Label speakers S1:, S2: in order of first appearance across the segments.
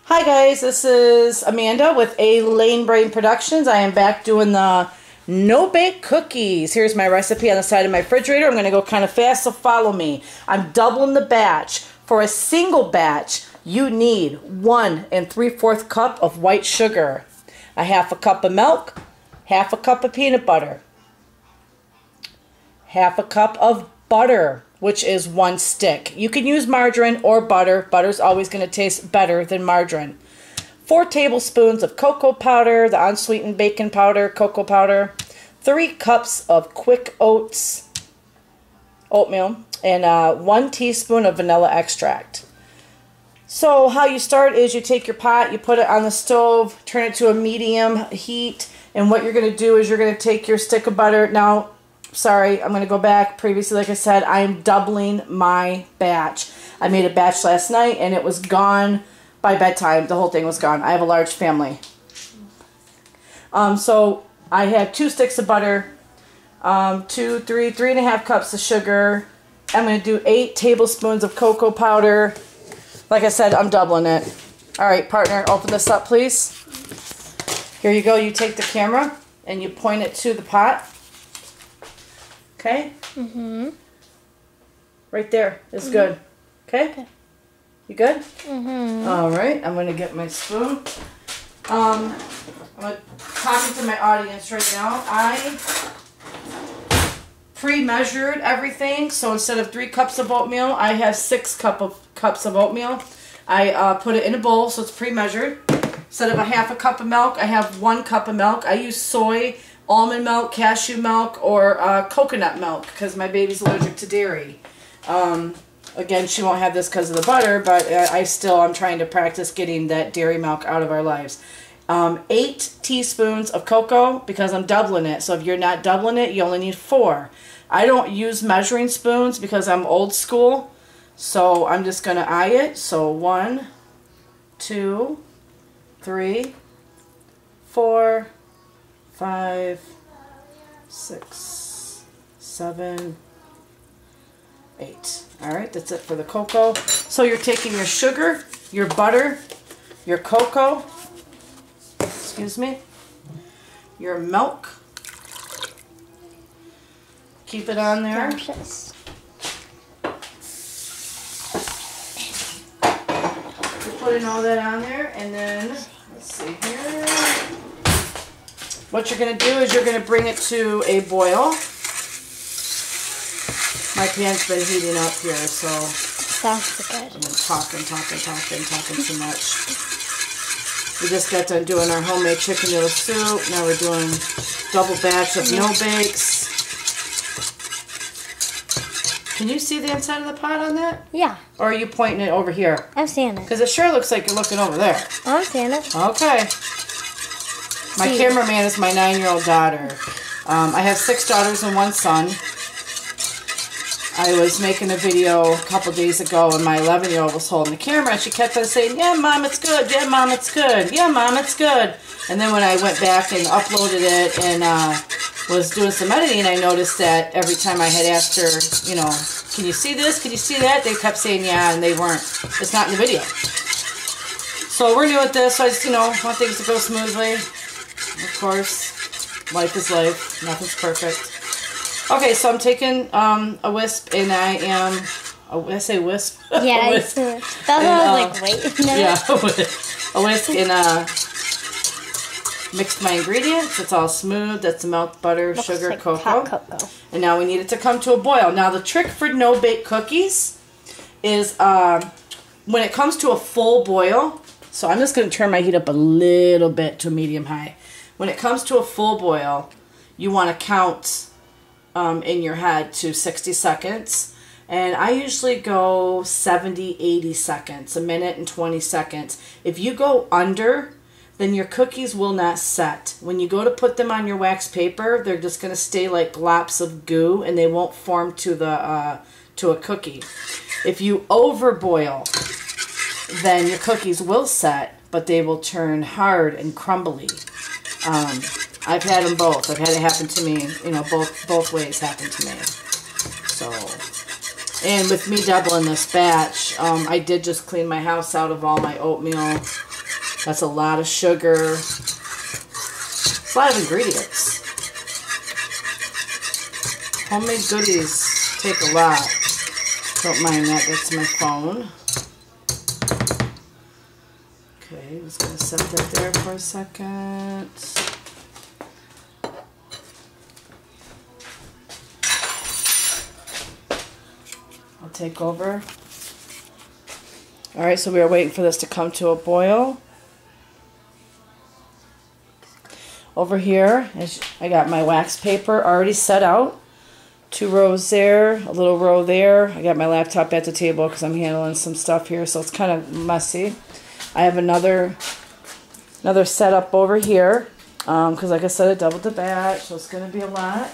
S1: Hi guys, this is Amanda with A Lane Brain Productions. I am back doing the no-bake cookies. Here's my recipe on the side of my refrigerator. I'm going to go kind of fast, so follow me. I'm doubling the batch. For a single batch, you need 1 3/4 cup of white sugar, a half a cup of milk, half a cup of peanut butter, half a cup of butter, which is 1 stick. You can use margarine or butter. Butter's always going to taste better than margarine. 4 tablespoons of cocoa powder, the unsweetened baking powder, cocoa powder. 3 cups of quick oats, oatmeal, and 1 teaspoon of vanilla extract. So how you start is you take your pot, you put it on the stove, turn it to a medium heat, and what you're going to do is you're going to take your stick of butter. Now, sorry, I'm going to go back. Previously, like I said, I am doubling my batch. I made a batch last night, and it was gone by bedtime. The whole thing was gone. I have a large family. So I had 2 sticks of butter, 3.5 cups of sugar. I'm going to do 8 tablespoons of cocoa powder. Like I said, I'm doubling it. All right, partner, open this up, please. Here you go. You take the camera, and you point it to the pot. Okay? Mm-hmm. Right there is good. Okay? You good? Mm-hmm. All right. I'm going to get my spoon. I'm talking to my audience right now. I pre-measured everything. So instead of 3 cups of oatmeal, I have 6 cups of oatmeal. I put it in a bowl, so it's pre-measured. Instead of a half a cup of milk, I have 1 cup of milk. I use soy, almond milk, cashew milk, or coconut milk because my baby's allergic to dairy. Again, she won't have this because of the butter, but I'm trying to practice getting that dairy milk out of our lives. 8 teaspoons of cocoa because I'm doubling it. So if you're not doubling it, you only need 4. I don't use measuring spoons because I'm old school. So I'm just going to eye it. So 1, 2, 3, 4, 5, 6, 7, 8. All right, that's it for the cocoa. So you're taking your sugar, your butter, your cocoa, excuse me, your milk. Keep it on there.
S2: Precious.
S1: You're putting all that on there, and then, let's see here. What you're going to do is you're going to bring it to a boil. My pan's been heating up here, so
S2: Sounds good.
S1: I've been talking too much. We just got done doing our homemade chicken noodle soup. Now we're doing double batch of no bakes. Can you see the inside of the pot on that?
S2: Yeah.
S1: Or are you pointing it over here?
S2: I'm seeing it.
S1: Because it sure looks like you're looking over there.
S2: I'm seeing it.
S1: Okay. My cameraman is my 9-year-old daughter. I have 6 daughters and 1 son. I was making a video a couple days ago and my 11-year-old was holding the camera and she kept on saying, "Yeah, Mom, it's good. Yeah, Mom, it's good. Yeah, Mom, it's good." And then when I went back and uploaded it and was doing some editing, I noticed that every time I had asked her, you know, "Can you see this? Can you see that?" They kept saying yeah, and they weren't. It's not in the video. So we're new at this, so I just, want things to go smoothly. Of course, life is life. Nothing's perfect. Okay, so I'm taking a wisp, and I am... Did I say wisp?
S2: Yeah,
S1: a wisp.
S2: that's what I was like, wait. No.
S1: Yeah, a whisk, and mixed my ingredients. It's all smooth. That's the milk, butter,
S2: Looks
S1: sugar,
S2: like
S1: cocoa.
S2: hot cocoa.
S1: And now we need it to come to a boil. Now the trick for no-bake cookies is when it comes to a full boil, so I'm just going to turn my heat up a little bit to medium-high. When it comes to a full boil, you want to count in your head to 60 seconds. And I usually go 70, 80 seconds, a minute and 20 seconds. If you go under, then your cookies will not set. When you go to put them on your wax paper, they're just going to stay like glops of goo and they won't form to a cookie. If you overboil, then your cookies will set, but they will turn hard and crumbly. I've had them both. I've had it happen to me, both ways happen to me. So, and with me doubling this batch, I did just clean my house out of all my oatmeal That's a lot of sugar. It's a lot of ingredients. Homemade goodies take a lot. Don't mind that, that's my phone. Okay, I'm just going to set that there for a second. I'll take over. Alright, so we are waiting for this to come to a boil. Over here, I got my wax paper already set out. 2 rows there, a little row there. I got my laptop at the table because I'm handling some stuff here, so it's kind of messy. I have another setup over here because, like I said, I doubled the batch, so it's going to be a lot.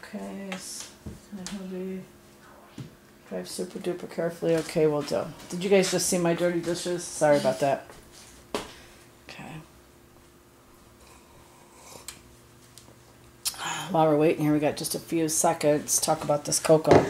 S1: Okay, drive super duper carefully. Okay, we'll do. Did you guys just see my dirty dishes? Sorry about that. Okay. While we're waiting here, we got just a few seconds to talk about this cocoa.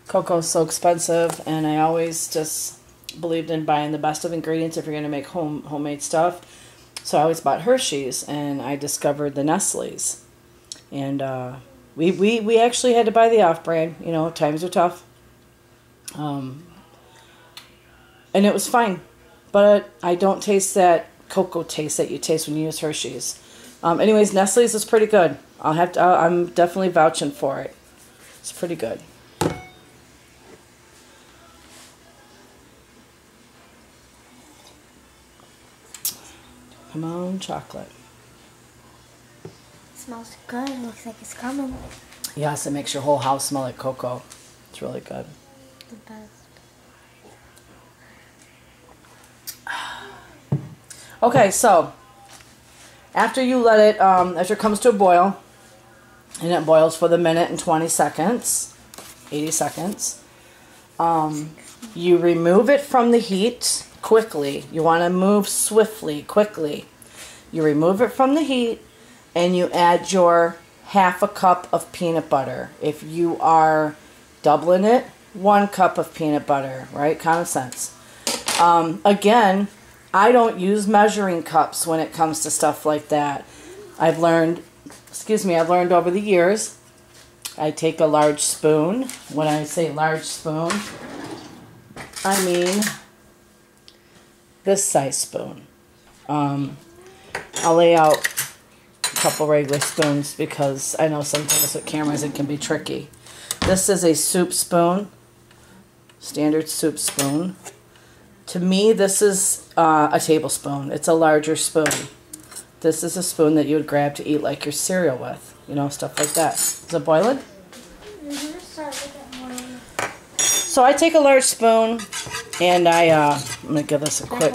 S1: Cocoa is so expensive, and I always just believed in buying the best of ingredients if you're going to make homemade stuff. So I always bought Hershey's, and I discovered the Nestle's. And we actually had to buy the off-brand. You know, times are tough. And it was fine. But I don't taste that cocoa taste that you taste when you use Hershey's. Anyways, Nestle's is pretty good. I'm definitely vouching for it. It's pretty good. Come on, chocolate.
S2: Smells good. Looks like it's coming.
S1: Yes, it makes your whole house smell like cocoa. It's really good.
S2: The best.
S1: Okay, so after you let it, as it comes to a boil, and it boils for the minute and 20 seconds, 80 seconds, you remove it from the heat quickly. You want to move swiftly, quickly. You remove it from the heat, and you add your ½ cup of peanut butter. If you are doubling it, 1 cup of peanut butter, right? Common sense. Again, I don't use measuring cups when it comes to stuff like that. I've learned over the years, I take a large spoon. When I say large spoon, I mean this size spoon. I'll lay out a couple regular spoons because I know sometimes with cameras it can be tricky. This is a soup spoon, standard soup spoon. To me, this is a tablespoon. It's a larger spoon. This is a spoon that you would grab to eat like your cereal with, you know, stuff like that. Is it boiling? So I take a large spoon, and I'm going to give this a quick...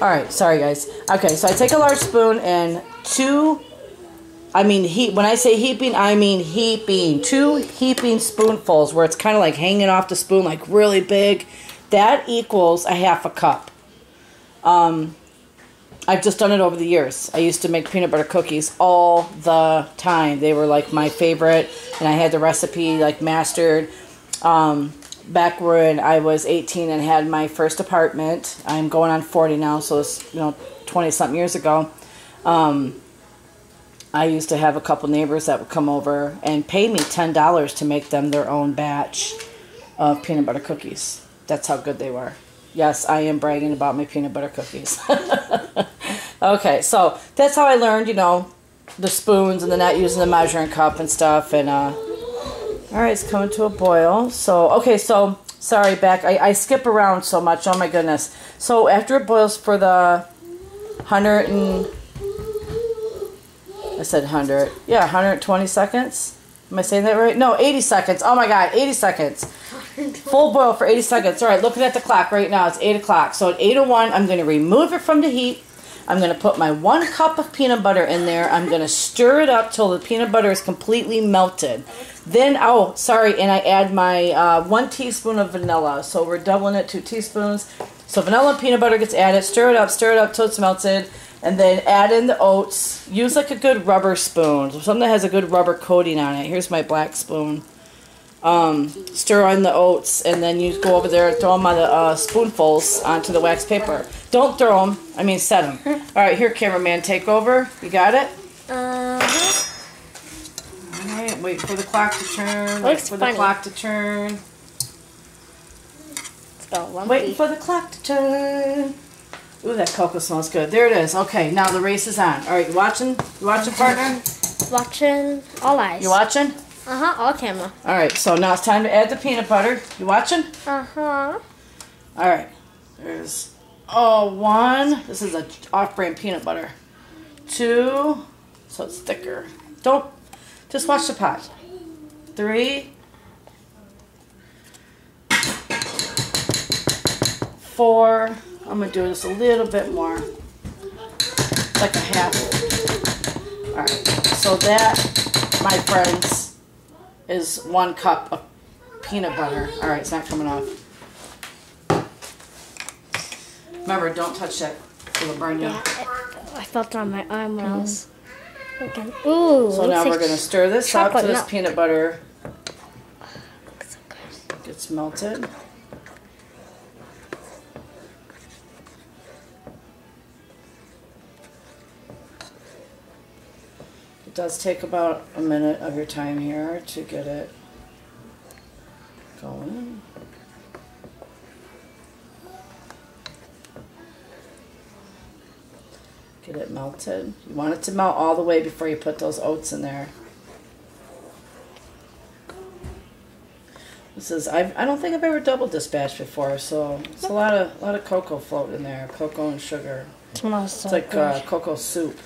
S1: Alright, sorry guys. Okay, so I take a large spoon and when I say heaping, I mean heaping. 2 heaping spoonfuls where it's kind of like hanging off the spoon, like really big. That equals a ½ cup. I've just done it over the years. I used to make peanut butter cookies all the time. They were like my favorite, and I had the recipe like mastered. Back when I was 18 and had my first apartment. I'm going on 40 now, so it's 20-something years ago. I used to have a couple neighbors that would come over and pay me $10 to make them their own batch of peanut butter cookies. That's how good they were. Yes, I am bragging about my peanut butter cookies. Okay, so that's how I learned, the spoons and the not using the measuring cup and stuff. And alright, it's coming to a boil. So, okay, so, sorry, back. I skip around so much. Oh my goodness. So, after it boils for the 120 seconds. Am I saying that right? No, 80 seconds. Oh my god, 80 seconds. Full boil for 80 seconds. Alright, looking at the clock right now, it's 8 o'clock. So at 8:01, I'm going to remove it from the heat. I'm going to put my 1 cup of peanut butter in there. I'm going to stir it up till the peanut butter is completely melted. Then, and I add my 1 teaspoon of vanilla. So we're doubling it, 2 teaspoons. So vanilla and peanut butter gets added. Stir it up till it's melted. And then add in the oats. Use like a good rubber spoon. Something that has a good rubber coating on it. Here's my black spoon. Stir in the oats, and then you go over there and throw them on the spoonfuls onto the wax paper. Don't throw them. I mean, set them. All right, here, cameraman, take over. You got it?
S2: Uh-huh.
S1: All right, wait for the clock to turn. Wait for the clock to turn.
S2: It's got lumpy.
S1: Waiting for the clock to turn. Ooh, that cocoa smells good. There it is. Okay, now the race is on. All right, you watching? You watching, partner?
S2: Watching. All eyes.
S1: You watching?
S2: Uh-huh, all camera.
S1: All right, so now it's time to add the peanut butter. You watching?
S2: Uh-huh.
S1: All right. There's, one. This is a off-brand peanut butter. 2, so it's thicker. Don't, just watch the pot. 3, 4. I'm going to do this a little bit more. Like a half. All right, so that, my friends, is 1 cup of peanut butter. All right, it's not coming off. Remember, don't touch that. It'll burn you.
S2: Yeah, I felt it on my arm when I was looking. Ooh.
S1: So now we're going to stir this up so this
S2: milk.
S1: peanut butter
S2: Looks so good.
S1: gets melted. It does take about a minute of your time here to get it going. Get it melted. You want it to melt all the way before you put those oats in there. This is I don't think I've ever double dispatched before, so it's a lot of cocoa floating in there, cocoa and sugar.
S2: Smells so
S1: It's like
S2: good.
S1: cocoa soup.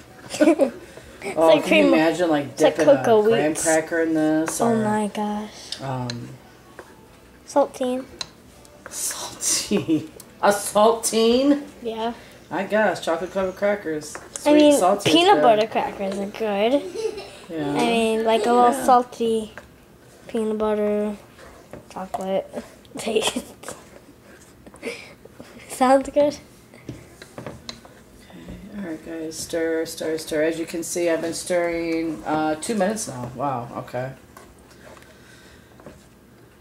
S2: It's
S1: Oh,
S2: like
S1: can you
S2: cream.
S1: imagine like
S2: It's like
S1: dipping
S2: cocoa
S1: a graham
S2: wheats.
S1: cracker in this?
S2: Oh
S1: Or,
S2: my gosh. Saltine.
S1: Saltine. A saltine?
S2: Yeah.
S1: I guess chocolate covered crackers. Sweet
S2: I mean,
S1: and salty is
S2: peanut
S1: good.
S2: butter crackers are good.
S1: Yeah.
S2: I mean, like a little
S1: Yeah.
S2: salty peanut butter chocolate taste. Sounds good.
S1: Alright guys, stir, stir, stir. As you can see, I've been stirring 2 minutes now. Wow, okay.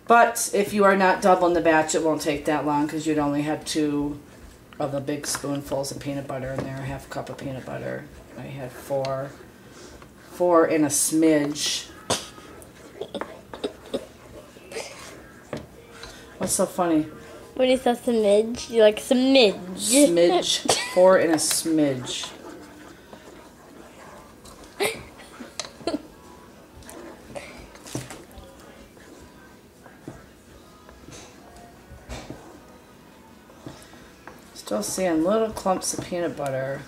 S1: But if you are not doubling the batch, it won't take that long because you'd only have 2 of the big spoonfuls of peanut butter in there, half a cup of peanut butter. I had 4 and a smidge. What's so funny?
S2: What is that, smidge? You like smidge?
S1: Smidge. 4 and a smidge. Still seeing little clumps of peanut butter.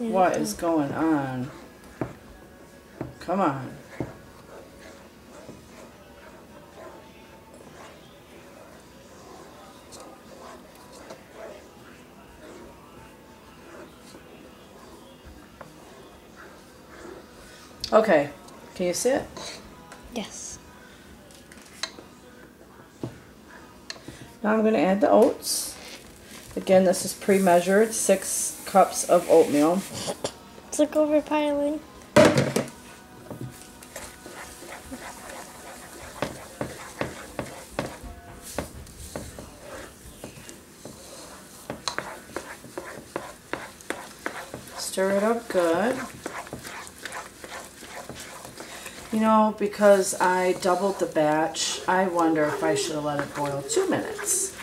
S1: What is going on? Come on. Okay, can you see it?
S2: Yes.
S1: Now I'm going to add the oats. Again, this is pre-measured, 6 cups of oatmeal.
S2: It's like overpiling.
S1: Stir it up good. You know, because I doubled the batch, I wonder if I should have let it boil 2 minutes.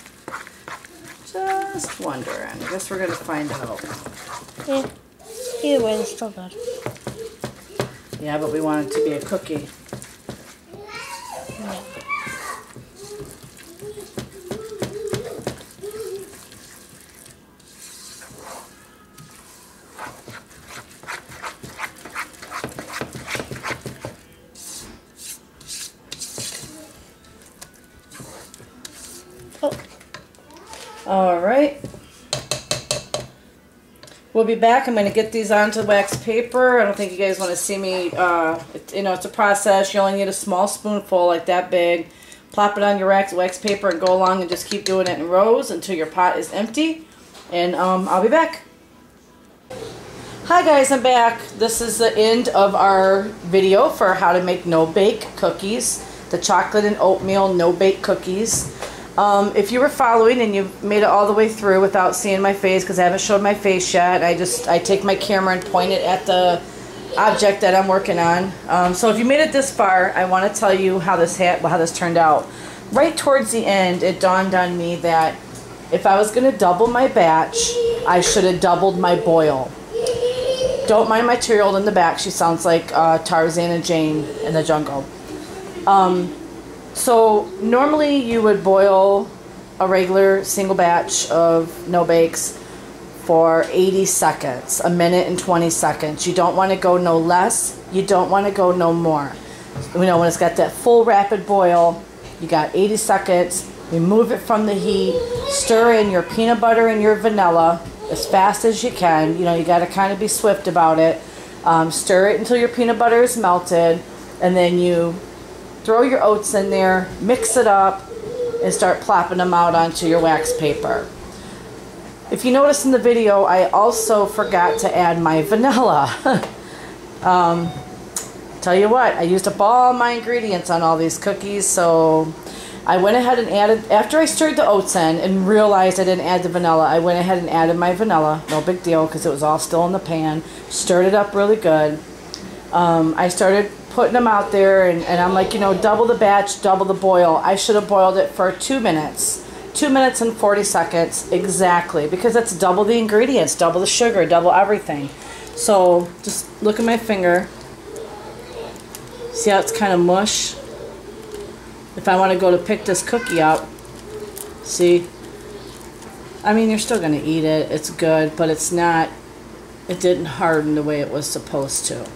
S1: Just wondering. I guess we're going to find out.
S2: Yeah. Either way, it's still good.
S1: Yeah, but we want it to be a cookie.
S2: Yeah.
S1: All right. We'll be back. I'm going to get these onto wax paper. I don't think you guys want to see me. You know, it's a process. You only need a small spoonful, like that big. Plop it on your wax paper and go along and just keep doing it in rows until your pot is empty. And I'll be back. Hi guys, I'm back. This is the end of our video for how to make no-bake cookies. The chocolate and oatmeal no-bake cookies. If you were following and you made it all the way through without seeing my face, because I haven't showed my face yet, I take my camera and point it at the object that I'm working on. So if you made it this far, I want to tell you how this turned out. Right towards the end, it dawned on me that if I was going to double my batch, I should have doubled my boil. Don't mind my 2-year-old in the back. She sounds like Tarzan and Jane in the jungle. So normally you would boil a regular single batch of no-bakes for 80 seconds, a minute and 20 seconds. You don't want to go no less. You don't want to go no more. You know, when it's got that full rapid boil, you got 80 seconds. Remove it from the heat. Stir in your peanut butter and your vanilla as fast as you can. You know, you got to kind of be swift about it. Stir it until your peanut butter is melted, and then you throw your oats in there, mix it up, and start plopping them out onto your wax paper. If you notice in the video, I also forgot to add my vanilla. Tell you what, I used up all my ingredients on all these cookies, so I went ahead and added, after I stirred the oats in and realized I didn't add the vanilla, I went ahead and added my vanilla. No big deal, because it was all still in the pan. Stirred it up really good. I started putting them out there, and I'm like, you know, double the batch, double the boil. I should have boiled it for 2 minutes. 2 minutes and 40 seconds exactly, because that's double the ingredients, double the sugar, double everything. So just look at my finger. See how it's kind of mush? If I want to go to pick this cookie up, see? I mean, you're still going to eat it. It's good, but it's not, it didn't harden the way it was supposed to.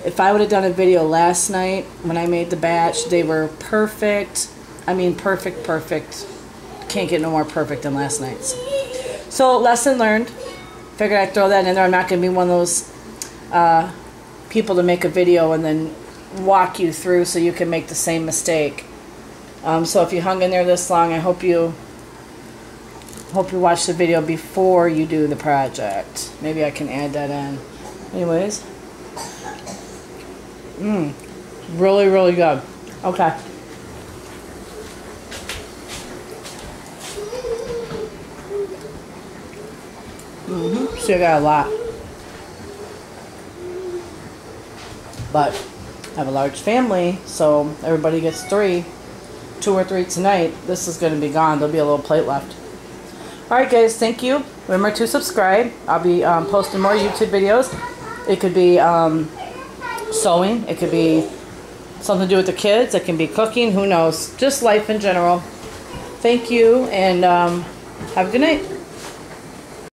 S1: If I would have done a video last night when I made the batch, they were perfect. I mean, perfect, perfect. Can't get no more perfect than last night's. So, lesson learned. Figured I'd throw that in there. I'm not going to be one of those people to make a video and then walk you through so you can make the same mistake. So if you hung in there this long, I hope you watch the video before you do the project. Maybe I can add that in. Anyways. Really, really good. Okay. So I got a lot. But I have a large family, so everybody gets 3. 2 or 3 tonight. This is going to be gone. There'll be a little plate left. Alright guys, thank you. Remember to subscribe. I'll be posting more YouTube videos. It could be sewing. It could be something to do with the kids. It can be cooking. Who knows? Just life in general. Thank you, and have a good night.